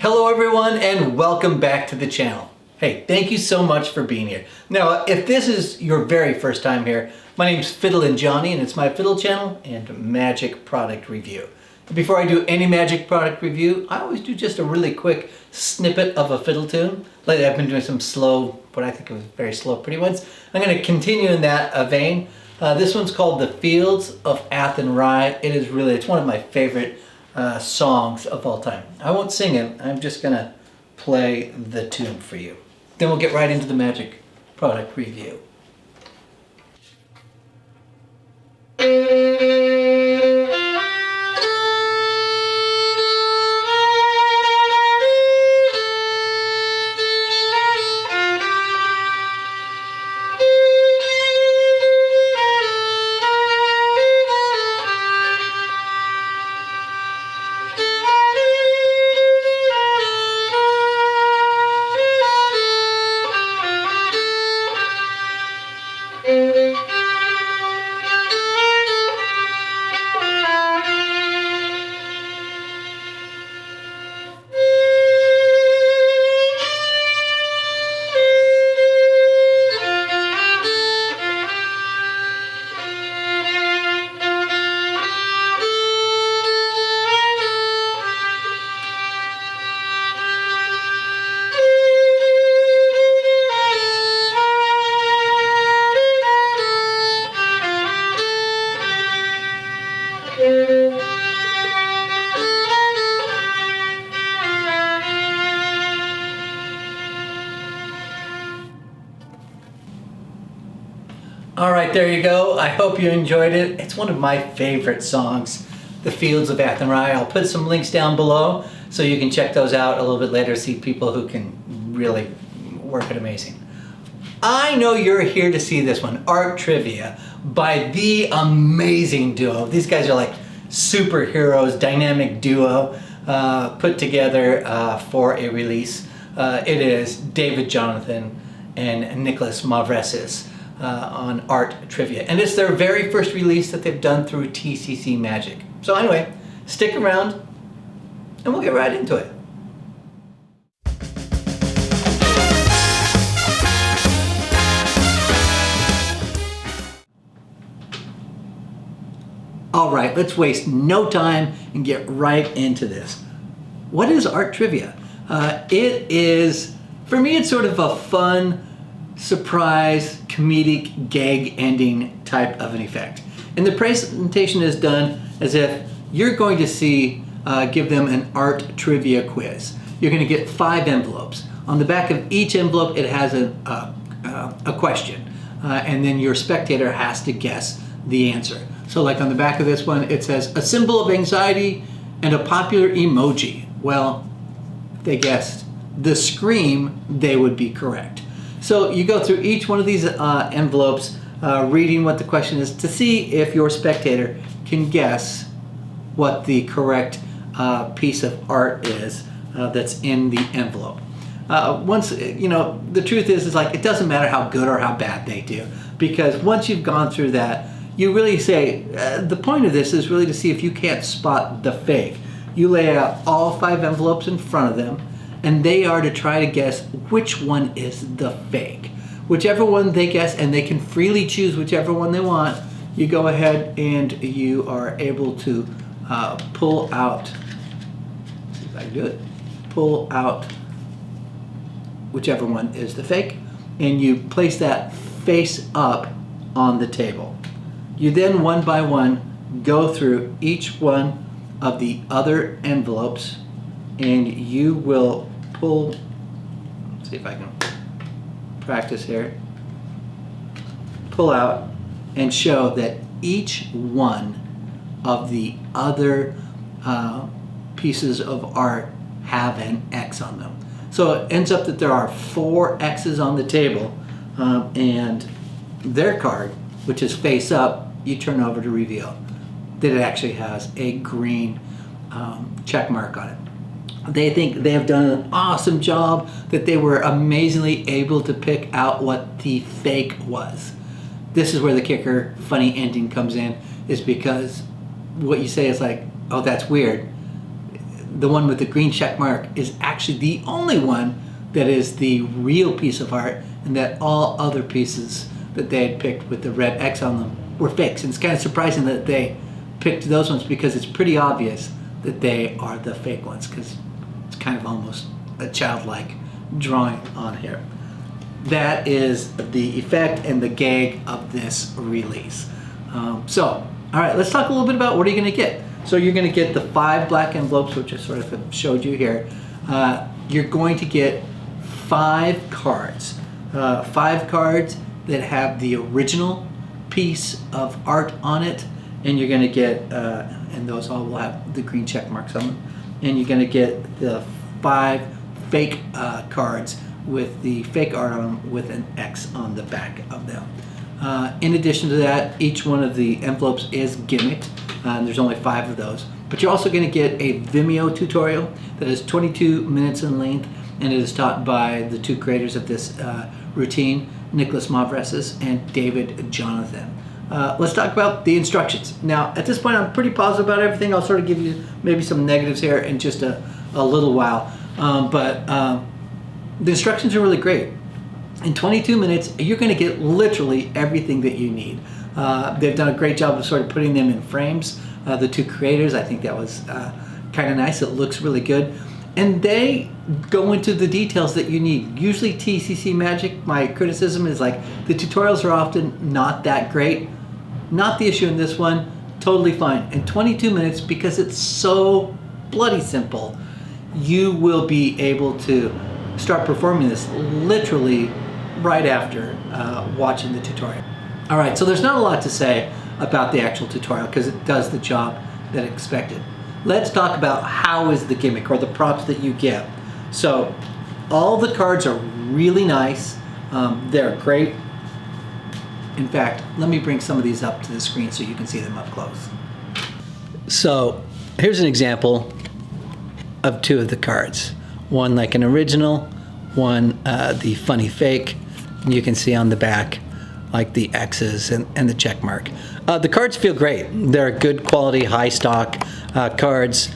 Hello everyone and welcome back to the channel. Hey, thank you so much for being here. Now, if this is your very first time here, my name's FiddlinJonny and it's my Fiddle channel and magic product review. Before I do any magic product review, I always do just a really quick snippet of a fiddle tune. Lately I've been doing some slow, what I think of as very slow, pretty ones. I'm going to continue in that vein. This one's called The Fields of Atherny. It's one of my favorite songs of all time. I won't sing it, I'm just gonna play the tune for you. Then we'll get right into the magic product review. All right, there you go. I hope you enjoyed it. It's one of my favorite songs, The Fields of Atherny. I'll put some links down below so you can check those out a little bit later, see people who can really work it amazing. I know you're here to see this one, Art Rrivia, by the amazing duo. These guys are like superheroes, dynamic duo put together for a release. It is David Jonathan and Nikolas Mavresis on Art Rrivia. And it's their very first release that they've done through TCC Magic. So anyway, stick around and we'll get right into it. All right, let's waste no time and get right into this. What is Art Rrivia? It is, for me, it's sort of a fun, surprise, comedic, gag ending type of an effect. And the presentation is done as if you're going to give them an Art Rrivia quiz. You're going to get 5 envelopes. On the back of each envelope, it has a question. And then your spectator has to guess the answer. So like on the back of this one, it says, a symbol of anxiety and a popular emoji. Well, if they guessed the scream, they would be correct. So you go through each one of these envelopes, reading what the question is to see if your spectator can guess what the correct piece of art is that's in the envelope. The truth is like, it doesn't matter how good or how bad they do, because once you've gone through that, you really say, the point of this is really to see if you can't spot the fake. You lay out all 5 envelopes in front of them, and they are to try to guess which one is the fake. Whichever one they guess, and they can freely choose whichever one they want, you go ahead and you are able to pull out, let's see if I can do it, pull out whichever one is the fake, and you place that face up on the table. You then, one by one, go through each one of the other envelopes, and you will pull, let's see if I can practice here, pull out and show that each one of the other pieces of art have an X on them. So it ends up that there are 4 X's on the table, and their card, which is face up, you turn over to reveal that it actually has a green check mark on it. They think they have done an awesome job, that they were amazingly able to pick out what the fake was. This is where the kicker, funny ending comes in, is because what you say is like, oh, that's weird. the one with the green check mark is actually the only one that is the real piece of art, and that all other pieces that they had picked with the red X on them were fakes. And it's kind of surprising that they picked those ones, because it's pretty obvious that they are the fake ones, because it's kind of almost a childlike drawing on here. That is the effect and the gag of this release. So, all right, let's talk a little bit about what are you going to get. So you're going to get the 5 black envelopes, which I sort of showed you here. You're going to get 5 cards. 5 cards that have the original piece of art on it, and you're going to get, and those all will have the green check marks on them, and you're going to get the 5 fake cards with the fake art on them with an X on the back of them. In addition to that, each one of the envelopes is gimmicked, and there's only 5 of those. But you're also going to get a Vimeo tutorial that is 22 minutes in length, and it is taught by the 2 creators of this routine, Nikolas Mavresis and David Jonathan. Let's talk about the instructions. Now, at this point, I'm pretty positive about everything. I'll sort of give you maybe some negatives here in just a little while. But the instructions are really great. In 22 minutes, you're going to get literally everything that you need. They've done a great job of sort of putting them in frames. The 2 creators, I think that was kind of nice. It looks really good. And they go into the details that you need. Usually TCC Magic, my criticism is like the tutorials are often not that great. Not the issue in this one, totally fine. In 22 minutes, because it's so bloody simple, you will be able to start performing this literally right after watching the tutorial. All right, so there's not a lot to say about the actual tutorial because it does the job that expected. Let's talk about how is the gimmick or the props that you get. So all the cards are really nice. They're great. In fact, let me bring some of these up to the screen so you can see them up close. So here's an example of 2 of the cards. One like an original, one the funny fake. You can see on the back like the X's and the check mark. The cards feel great. They're good quality, high stock cards,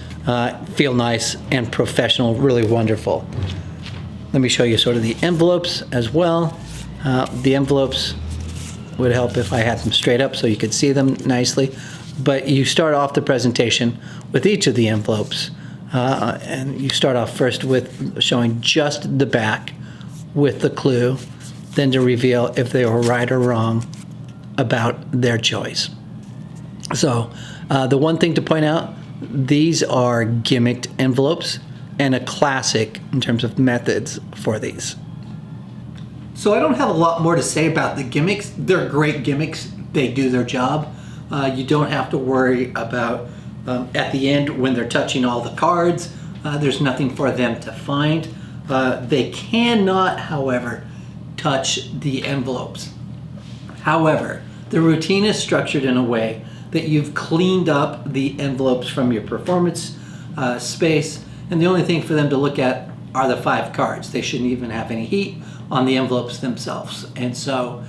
feel nice and professional, really wonderful. Let me show you sort of the envelopes as well. The envelopes would help if I had them straight up so you could see them nicely. But you start off the presentation with each of the envelopes. And you start off first with showing just the back with the clue, then to reveal if they were right or wrong about their choice. So the one thing to point out, these are gimmicked envelopes and a classic in terms of methods for these. So I don't have a lot more to say about the gimmicks. They're great gimmicks. They do their job. You don't have to worry about at the end when they're touching all the cards. There's nothing for them to find. They cannot, however, touch the envelopes. However, the routine is structured in a way that you've cleaned up the envelopes from your performance space, and the only thing for them to look at are the 5 cards. They shouldn't even have any heat on the envelopes themselves. And so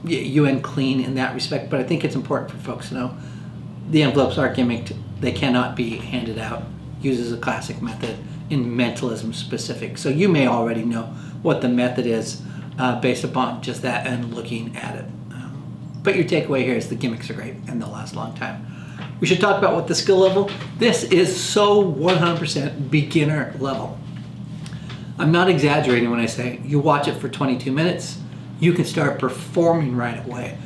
you end clean in that respect, but I think it's important for folks to know the envelopes are gimmicked. They cannot be handed out. Uses a classic method in mentalism specific. So you may already know what the method is based upon just that and looking at it. But your takeaway here is the gimmicks are great and they'll last a long time. We should talk about what the skill level. This is so 100% beginner level. I'm not exaggerating when I say you watch it for 22 minutes, you can start performing right away.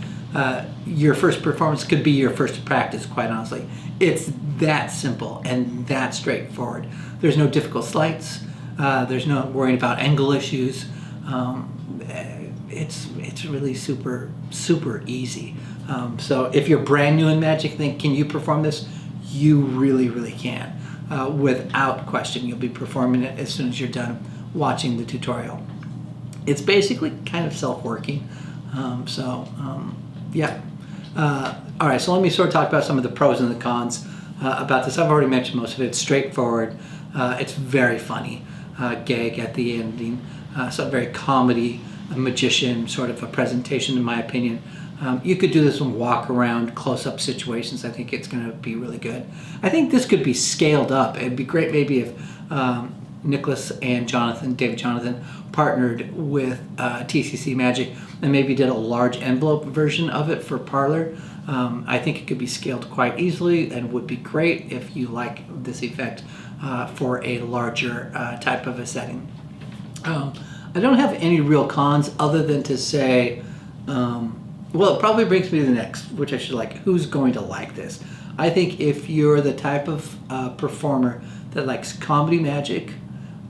Your first performance could be your first practice, quite honestly. It's that simple and that straightforward. There's no difficult sleights. There's no worrying about angle issues. It's really super easy. So if you're brand new in Magic, think, can you perform this? You really can. Without question, you'll be performing it as soon as you're done watching the tutorial. It's basically kind of self-working. Yeah. All right, so let me sort of talk about some of the pros and the cons about this. I've already mentioned most of it. It's straightforward. It's very funny. Gag at the ending. So very comedy, a magician sort of a presentation, in my opinion. You could do this in walk around, close up situations. I think it's going to be really good. I think this could be scaled up. It'd be great maybe if Nikolas and David Jonathan, partnered with TCC Magic and maybe did a large envelope version of it for Parlor. I think it could be scaled quite easily and would be great if you like this effect for a larger type of a setting. I don't have any real cons other than to say, well, it probably brings me to the next, which I should like. Who's going to like this? I think if you're the type of performer that likes comedy magic,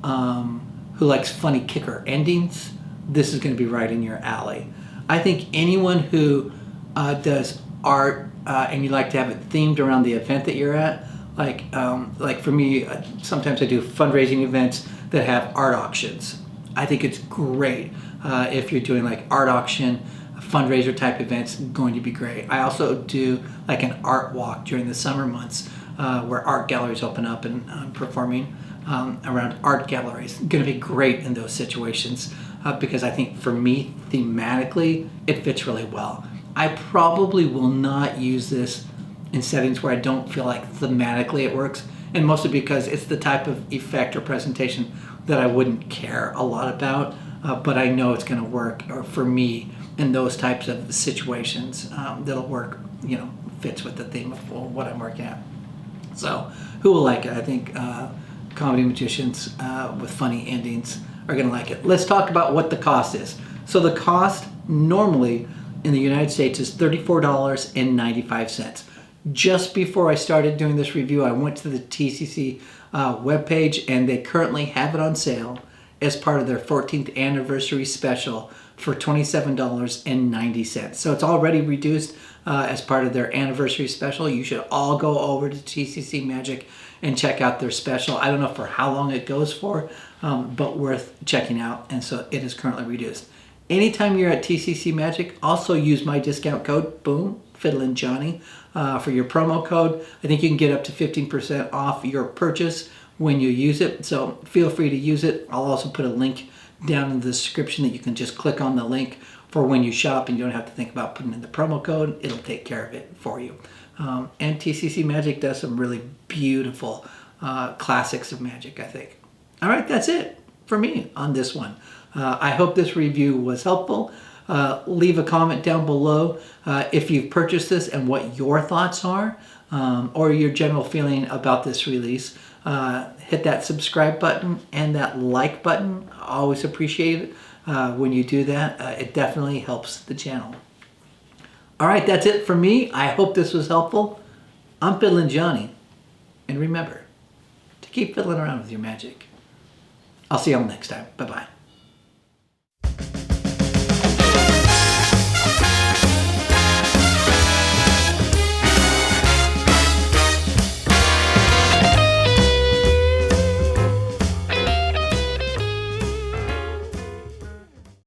who likes funny kicker endings, this is going to be right in your alley. I think anyone who does art and you like to have it themed around the event that you're at, like for me, sometimes I do fundraising events that have art auctions. I think it's great if you're doing like art auction, fundraiser type events, going to be great. I also do like an art walk during the summer months where art galleries open up and I'm performing around art galleries. Going to be great in those situations because I think for me, thematically, it fits really well. I probably will not use this in settings where I don't feel like thematically it works, and mostly because it's the type of effect or presentation that I wouldn't care a lot about, but I know it's going to work for me in those types of situations that'll work, fits with the theme of what I'm working at. So who will like it? I think comedy magicians with funny endings are going to like it. Let's talk about what the cost is. So the cost normally in the United States is $34.95. Just before I started doing this review, I went to the TCC webpage and they currently have it on sale as part of their 14th anniversary special for $27.90. So it's already reduced as part of their anniversary special. You should all go over to TCC Magic and check out their special. I don't know for how long it goes for, but worth checking out. And so it is currently reduced. Anytime you're at TCC Magic, also use my discount code, boom, FiddlinJonny, for your promo code. I think you can get up to 15% off your purchase when you use it. So feel free to use it. I'll also put a link down in the description that you can just click on the link for when you shop and you don't have to think about putting in the promo code. It'll take care of it for you. And TCC Magic does some really beautiful classics of magic, I think. All right, that's it for me on this one. I hope this review was helpful. Leave a comment down below if you've purchased this and what your thoughts are or your general feeling about this release. Hit that subscribe button and that like button. I always appreciate it when you do that. It definitely helps the channel. All right, that's it for me. I hope this was helpful. I'm FiddlinJonny. And remember to keep fiddling around with your magic. I'll see y'all next time. Bye-bye.